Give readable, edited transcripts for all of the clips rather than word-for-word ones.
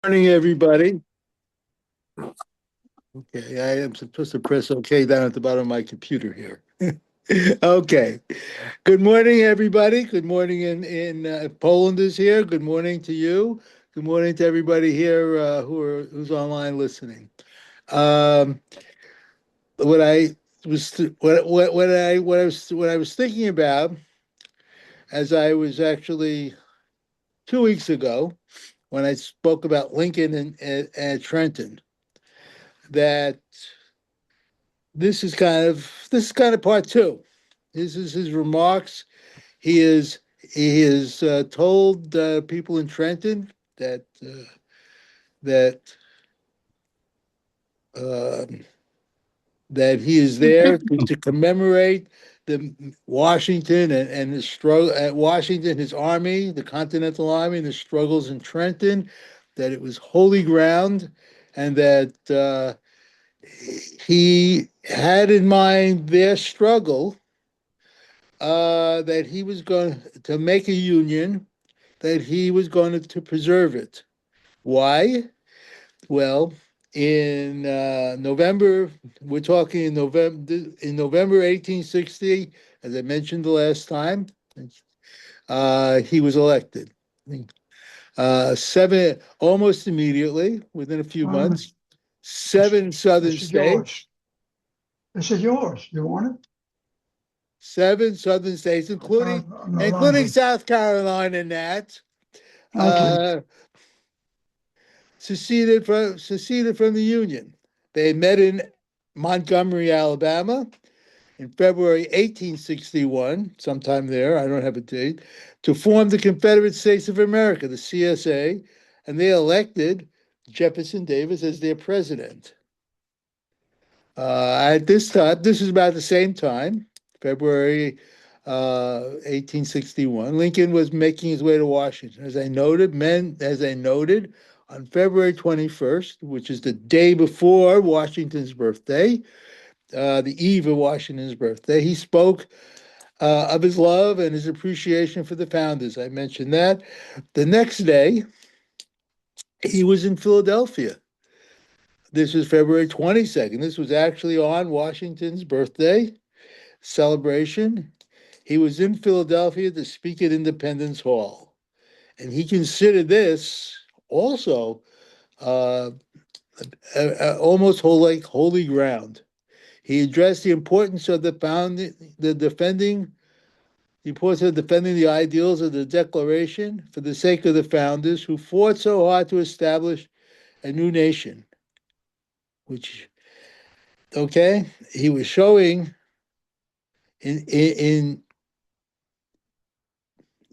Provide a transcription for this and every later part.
Morning, everybody. Okay, I am supposed to press OK down at the bottom of my computer here. Okay. Good morning, everybody. Good morning in Poland is here. Good morning to you. Good morning to everybody here who's online listening. Um, what I what I was thinking about as I was actually 2 weeks ago when I spoke about Lincoln and Trenton that this is kind of part two. This is his remarks. He has told people in Trenton that um that he is there to commemorate the Washington and his struggle at Washington, his army, the Continental Army, and the struggles in Trenton. That it was holy ground, and that he had in mind their struggle, that he was going to make a union, that he was going to preserve it. Why? Well, in November, we're talking in November 1860, as I mentioned the last time, he was elected. Seven, almost immediately, within a few Um, months, seven southern this is states, yours. This is yours. You want it? seven southern states, including No including longer. South Carolina, Nat, Okay. uh, seceded from the Union. They met in Montgomery, Alabama, in February 1861, sometime there, I don't have a date, to form the Confederate States of America, the CSA, and they elected Jefferson Davis as their president. At this time, this is about the same time, February 1861. Lincoln was making his way to Washington. As I noted, on February 21st, which is the day before Washington's birthday, the eve of Washington's birthday, he spoke of his love and his appreciation for the founders. I mentioned that. The next day, he was in Philadelphia. This was February 22nd. This was actually on Washington's birthday celebration. He was in Philadelphia to speak at Independence Hall. And he considered this also uh, almost holy ground. He addressed the importance of the importance of defending the ideals of the Declaration for the sake of the founders who fought so hard to establish a new nation. Which, okay, he was showing in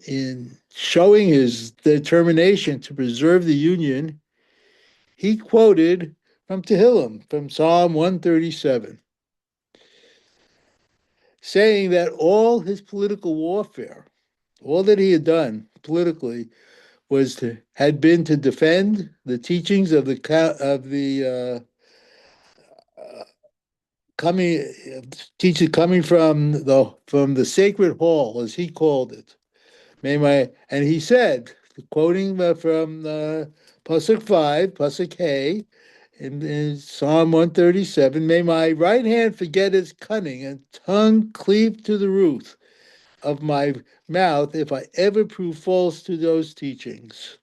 in showing his determination to preserve the Union. He quoted from Tehillim, from Psalm 137, saying that all his political warfare, all that he had done politically, had been to defend the teachings of the coming teaching coming from the sacred hall, as he called it. And he said, quoting from Pasuk 5, Pasuk Hay, in Psalm 137, may my right hand forget its cunning and tongue cleave to the roof of my mouth if I ever prove false to those teachings.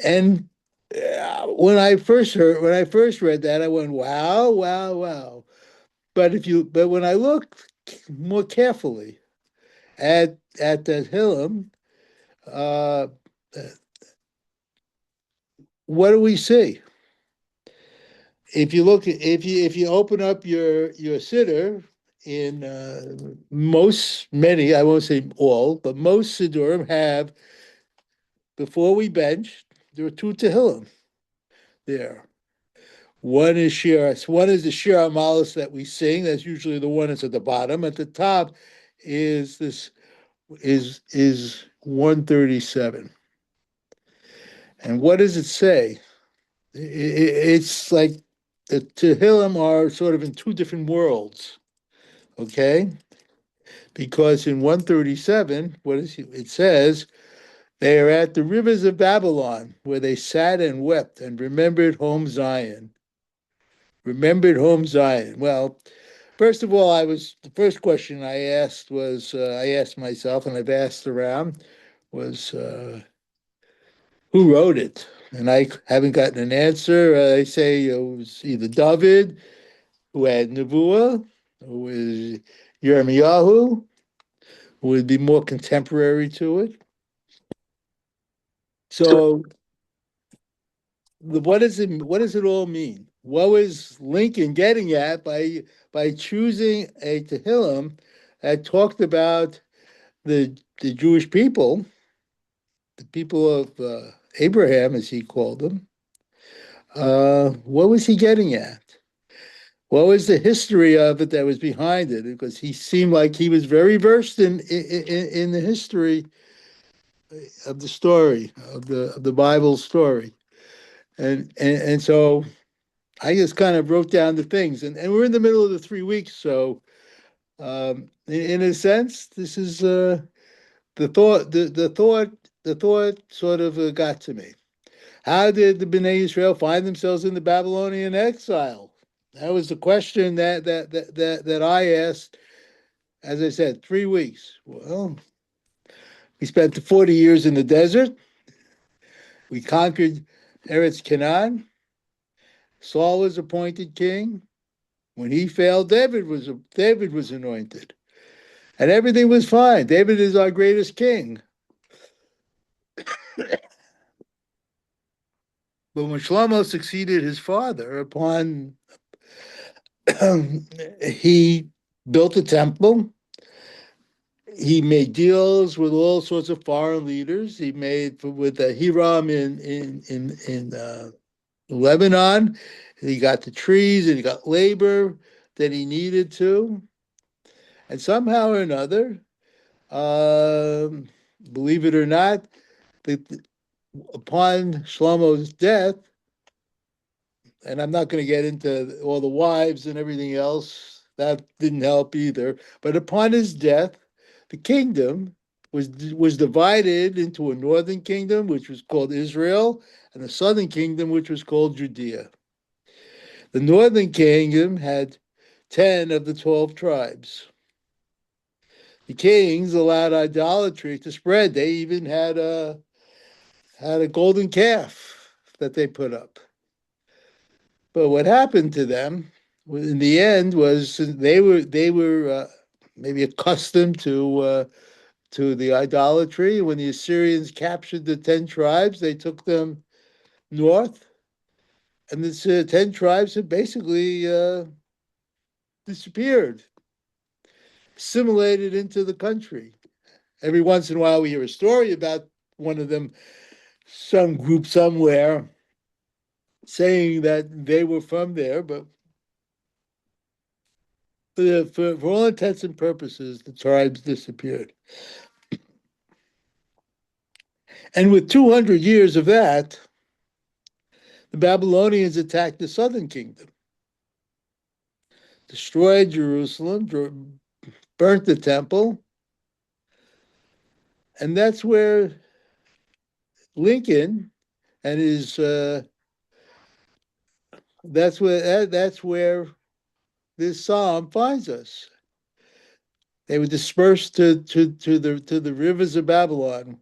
And when I first read that, I went, wow, wow, wow. But when I looked more carefully at that Hillam, uh, what do we see? If you open up your sitter in many, I won't say all, but most siddurim have, before we bench, there are two Tehillim there. One is the Shir Amalis that we sing. That's usually the one that's at the bottom. At the top is 137. And what does it say? It's like the Tehillim are sort of in two different worlds, okay? Because in 137, it says, They are at the rivers of Babylon, where they sat and wept and remembered home Zion. Remembered home Zion. Well, first of all, the first question I asked was I asked myself, and I've asked around, was who wrote it? And I haven't gotten an answer. I say it was either David, who had Nebuah, who was Yirmiyahu, who would be more contemporary to it. So, what does it? What does it all mean? What was Lincoln getting at by choosing a Tehillim that talked about the Jewish people, the people of Abraham, as he called them? What was he getting at? What was the history of it that was behind it? Because he seemed like he was very versed in the history of the story of the Bible story, and so I just kind of wrote down the things, and we're in the middle of the 3 weeks, so in a sense, this is the thought sort of got to me. How did the Bnei Israel find themselves in the Babylonian exile? That was the question that I asked. As I said, 3 weeks. Well, we spent 40 years in the desert. We conquered Eretz Canaan. Saul was appointed king. When he failed, David was anointed, and everything was fine. David is our greatest king. But when Shlomo succeeded his father, upon he built a temple, he made deals with all sorts of foreign leaders. He made with Hiram in Lebanon. He got the trees and he got labor that he needed to, and somehow or another, um, believe it or not, the, upon Shlomo's death, and I'm not going to get into all the wives and everything else. That didn't help either. But upon his death, the kingdom was divided into a northern kingdom, which was called Israel, and a southern kingdom, which was called Judea. The northern kingdom had 10 of the 12 tribes. The kings allowed idolatry to spread. They even had a golden calf that they put up. But what happened to them in the end was they were maybe accustomed to the idolatry. When the Assyrians captured the 10 tribes, they took them north, and the 10 tribes had basically disappeared, assimilated into the country. Every once in a while, we hear a story about one of them, some group somewhere, saying that they were from there, but for all intents and purposes, the tribes disappeared. And with 200 years of that, the Babylonians attacked the southern kingdom, destroyed Jerusalem, burnt the temple, and that's where Lincoln and his that's where this psalm finds us. They were dispersed to the rivers of Babylon.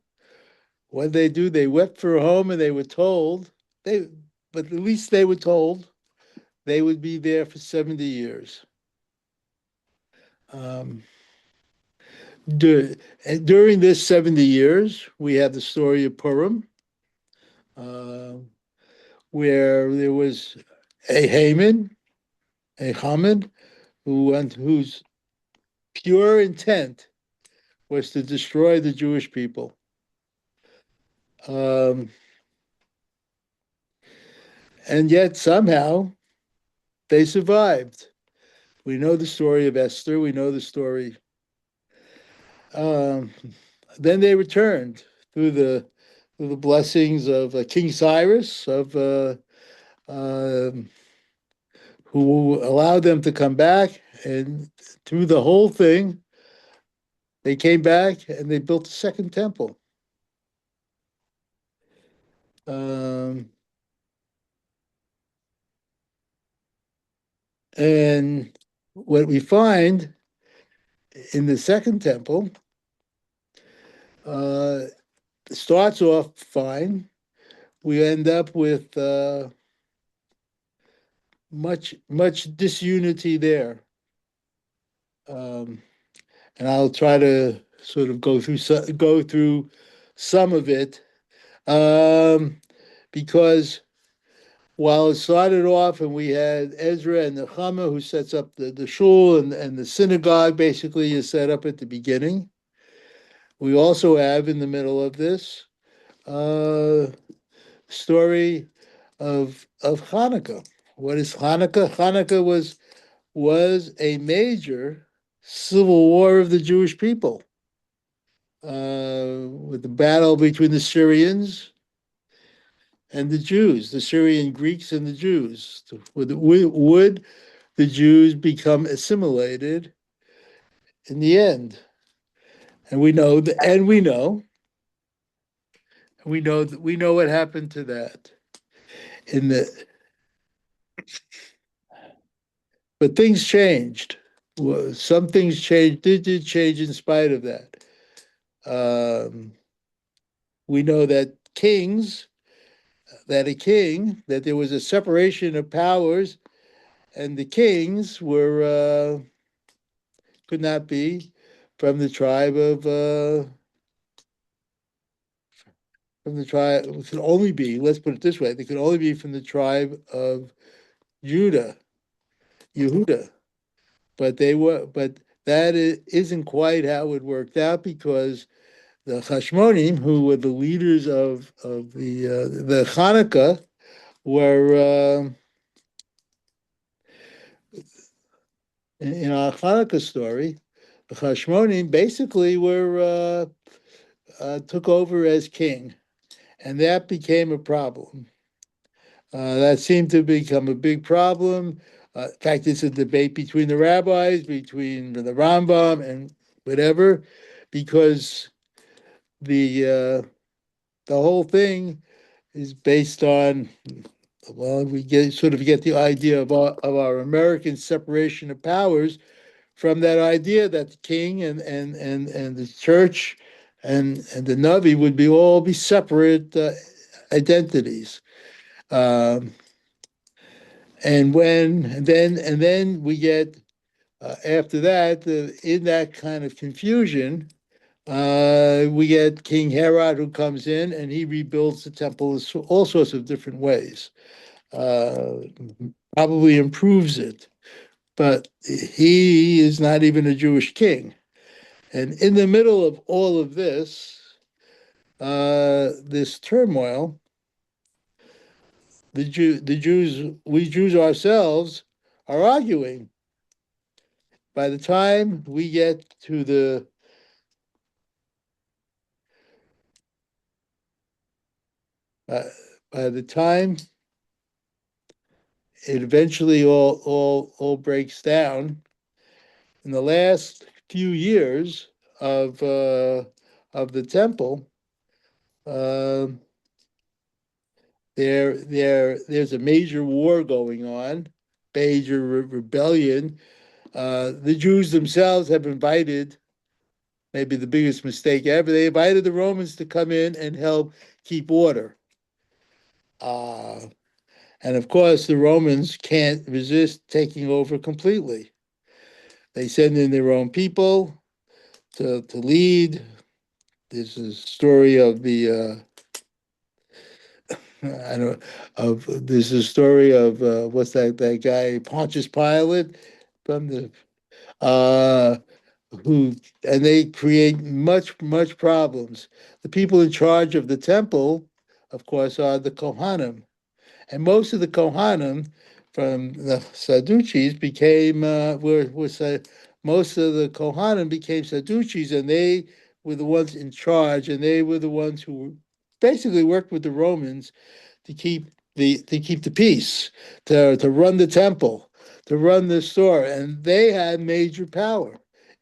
What they do, they wept for home, and they were told they, but at least they were told they would be there for 70 years. Um, during this 70 years, we have the story of Purim, uh, where there was a Haman, a Haman, whose pure intent was to destroy the Jewish people. Um, and yet somehow they survived. We know the story of Esther. We know the story. Um, then they returned through the through the blessings of King Cyrus, of um, who allowed them to come back, and through the whole thing, they came back and they built a second temple. Um, and what we find in the second temple uh, starts off fine. We end up with much disunity there, um, and I'll try to sort of go through some of it, um, because while it started off and we had Ezra and Nehemiah who sets up the shul and the synagogue basically is set up at the beginning. We also have in the middle of this uh, story of Hanukkah. What is Hanukkah? Hanukkah was a major civil war of the Jewish people, with the battle between the Syrians and the Jews, the Syrian Greeks and the Jews. Would the Jews become assimilated in the end? And we know what happened to that. In the But things changed. Well, some things changed. Did change in spite of that. Um, we know that there was a separation of powers, and the kings were could not be from the tribe of from the tribe. It could only be. Let's put it this way: they could only be from the tribe of Judah, Yehuda. But that isn't quite how it worked out, because the Hashmonim, who were the leaders of the Hanukkah, were in our Hanukkah story. The Hashmonim basically were took over as king, and that became a problem. That seemed to become a big problem. In fact, it's a debate between the rabbis, between the Rambam and whatever, because the the whole thing is based on, well, we get the idea of our American separation of powers from that idea that the king and the church and the Navi would be separate identities. Um, and then we get after that, in that kind of confusion, we get King Herod who comes in and he rebuilds the temple all sorts of different ways. Uh, Probably improves it, but he is not even a Jewish king. And in the middle of all of this turmoil, we Jews ourselves are arguing. By the time we get to uh, by the time it eventually all breaks down, in the last few years of the temple, uh, there's a major war going on, major rebellion. The Jews themselves have invited, maybe the biggest mistake ever, they invited the Romans to come in and help keep order. Uh, and of course, the Romans can't resist taking over completely. They send in their own people to lead. There's a story of the I don't of there's a story of what's that guy Pontius Pilate from the uh, who and they create much problems. The people in charge of the temple, of course, are the Kohanim, and most of the Kohanim from the Sadducees became most of the Kohanim became Sadducees, and they were the ones in charge, and they were the ones who basically worked with the Romans to keep the peace, to run the temple, to run the store, and they had major power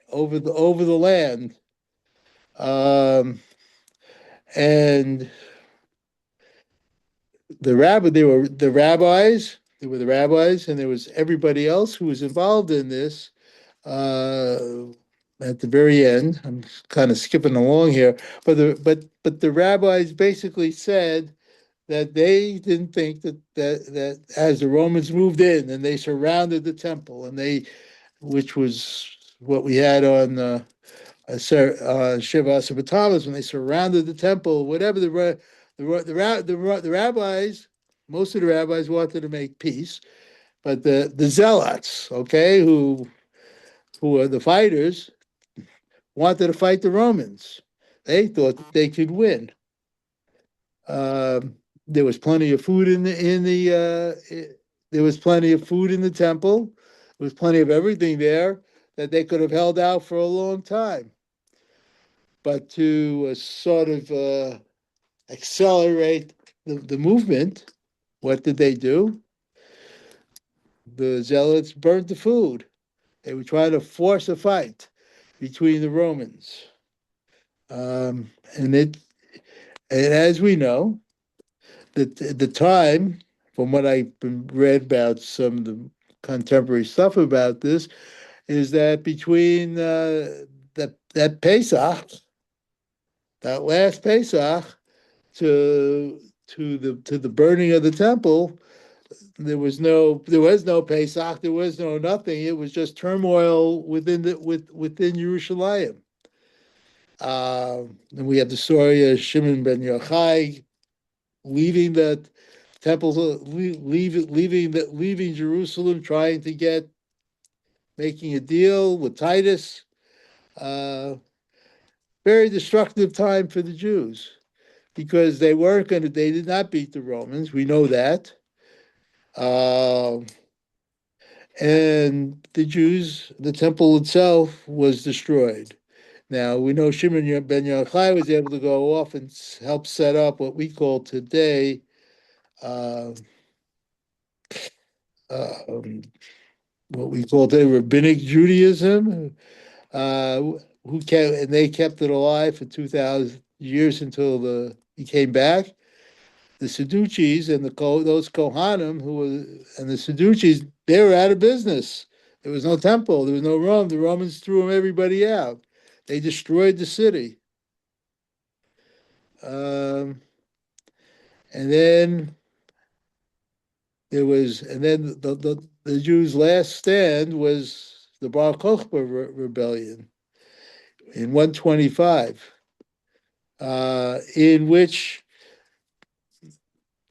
over the land. Um, and there were the rabbis, and there was everybody else who was involved in this. Uh, at the very end, I'm kind of skipping along here, but the rabbis basically said that they didn't think that as the Romans moved in and they surrounded the temple, and which was what we had on Shiva Sabatamas, when they surrounded the temple, whatever the rabbis, most of the rabbis wanted to make peace, but the zealots, okay, who are the fighters, wanted to fight the Romans. They thought they could win. Um, there was plenty of food there was plenty of food in the temple. There was plenty of everything there that they could have held out for a long time. But to sort of accelerate the movement, what did they do? The zealots burnt the food. They were trying to force a fight between the Romans. Um, and it and as we know, that at the time, from what I've read about some of the contemporary stuff about this, is that between that Pesach, that last Pesach, to the burning of the temple, there was no Pesach, there was no nothing. It was just turmoil within Jerusalem. And we have the story of Shimon ben Yochai leaving the temples, leaving Jerusalem, trying to making a deal with Titus. Uh, Very destructive time for the Jews because they did not beat the Romans. We know that. Uh, and the temple itself was destroyed. Now, we know Shimon ben Yochai was able to go off and help set up what we call today uh, um, what we call today rabbinic Judaism, uh, and they kept it alive for 2,000 years until he came back. The Sadducees and those Kohanim and the Sadducees, they were out of business. There was no temple. There was no Rome. The Romans threw everybody out. They destroyed the city. Um, and then the Jews' last stand was the Bar Kokhba rebellion in 125, in which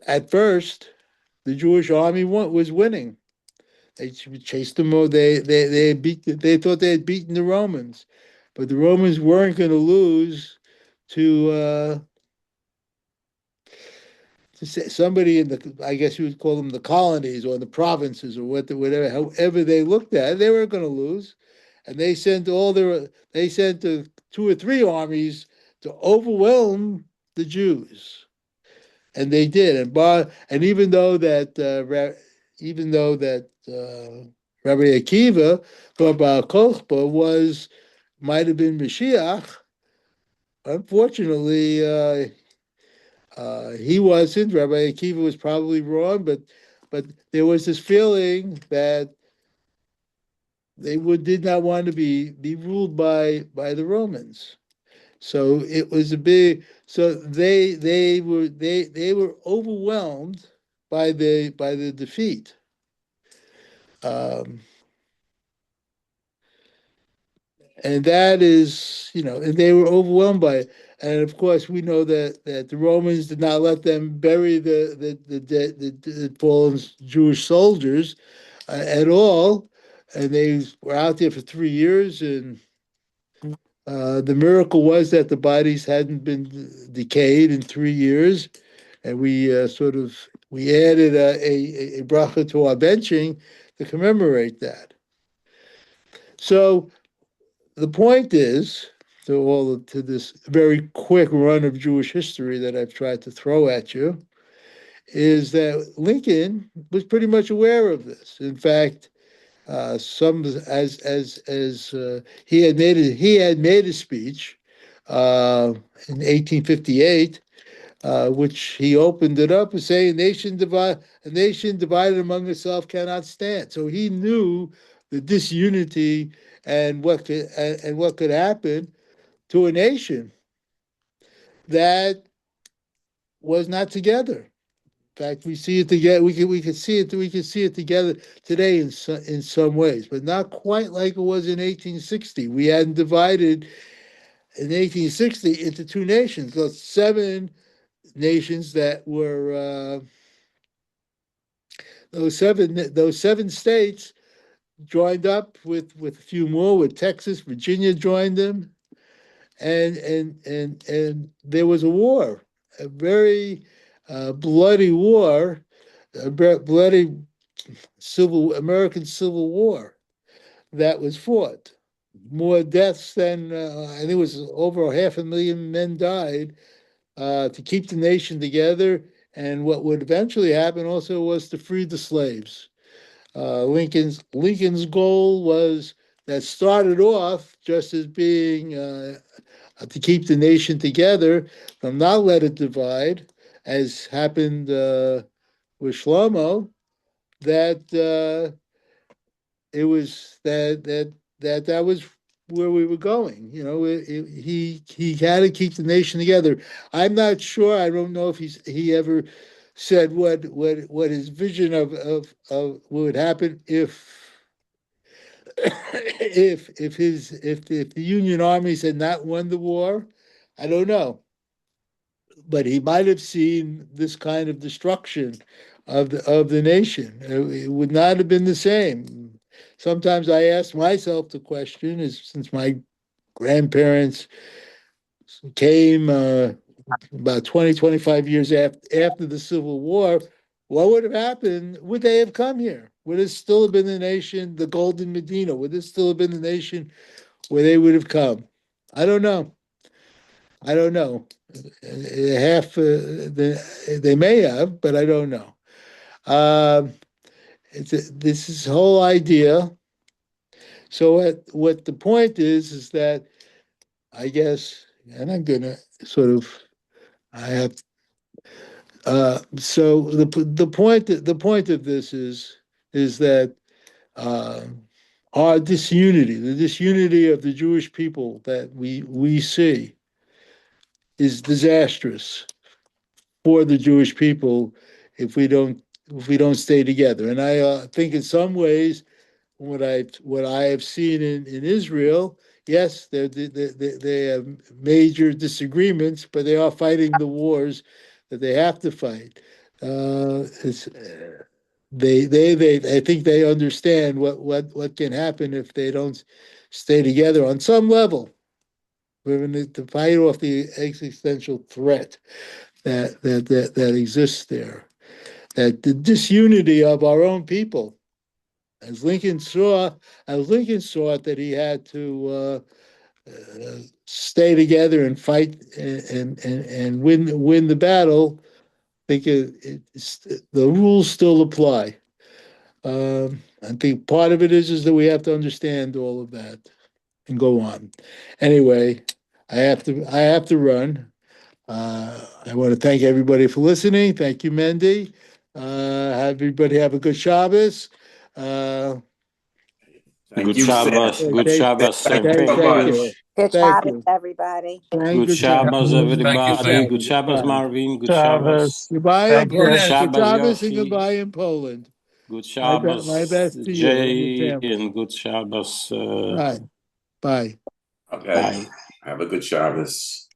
at first the Jewish army was winning. They chased them. They thought they had beaten the Romans, but the Romans weren't going to lose to somebody in I guess you would call them the colonies or the provinces or whatever. However they looked at it, they were going to lose, and they sent 2 or 3 armies to overwhelm the Jews, and they did. And even though that Rabbi Akiva thought Bar Kokhba might have been Mashiach, unfortunately, he wasn't. Rabbi Akiva was probably wrong, but there was this feeling that did not want to be ruled by the Romans. So it was a big. So they were overwhelmed by the defeat. Um, and that is, and they were overwhelmed by it. And of course, we know that the Romans did not let them bury the fallen Jewish soldiers at all, and they were out there for 3 years. And the miracle was that the bodies hadn't been decayed in 3 years, and we added a bracha to our benching to commemorate that. So the point is, to this very quick run of Jewish history that I've tried to throw at you, is that Lincoln was pretty much aware of this. In fact, some as he had made a speech in 1858 which he opened it up and saying, a nation divided among itself cannot stand. So he knew the disunity and what could happen to a nation that was not together. In fact, we see it together. We can see it together today in some ways, but not quite like it was in 1860. We hadn't divided in 1860 into two nations. Those seven nations that were those seven states joined up with a few more. With Texas, Virginia joined them, and there was a war, a very bloody war, a bloody American Civil War that was fought. More deaths than I think it was over 500,000 men died to keep the nation together. And what would eventually happen also was to free the slaves. Lincoln's goal was that started off just as being to keep the nation together, from not let it divide, as happened with Shlomo. That it was that was where we were going. He had to keep the nation together. I'm not sure. I don't know if he ever said what his vision of what would happen if the Union armies had not won the war. I don't know, but he might have seen this kind of destruction of the nation. It would not have been the same. Sometimes I ask myself the question: is since my grandparents came about 20, 25 years after the Civil War, what would have happened? Would they have come here? Would it still have been the nation, the Golden Medina? Would it still have been the nation where they would have come? I don't know. I don't know. They may have, but I don't know. This is whole idea. So what the point is that I guess, and I'm gonna sort of I have so the point of this is that uh, our disunity, the disunity of the Jewish people that we see, is disastrous for the Jewish people if we don't stay together. And I think in some ways what I have seen in Israel, yes, they have major disagreements, but they are fighting the wars that they have to fight. It's, I think they understand what can happen if they don't stay together on some level. We're going to fight off the existential threat that exists there. That the disunity of our own people, as Lincoln saw, that he had to stay together and fight and win the battle. I think the rules still apply. I think part of it is that we have to understand all of that and go on. Anyway, I have to run. I want to thank everybody for listening. Thank you, Mendy. Everybody have a good Shabbos. Good Shabbos. Good Shabbos. Same Thank thing. you. Good Thank Shabbos, you. everybody. Good Shabbos, everybody. Good Shabbos, Bye. Marvin. Good Shabbos. Shabbos. Goodbye in Thank you. Good Poland. Good Shabbos, Shabbos and Yoshi. goodbye in Poland. Good My Shabbos, best to you and your Jay. family. And good Shabbos. Bye. Bye. Okay. Bye. Have a good Shabbos.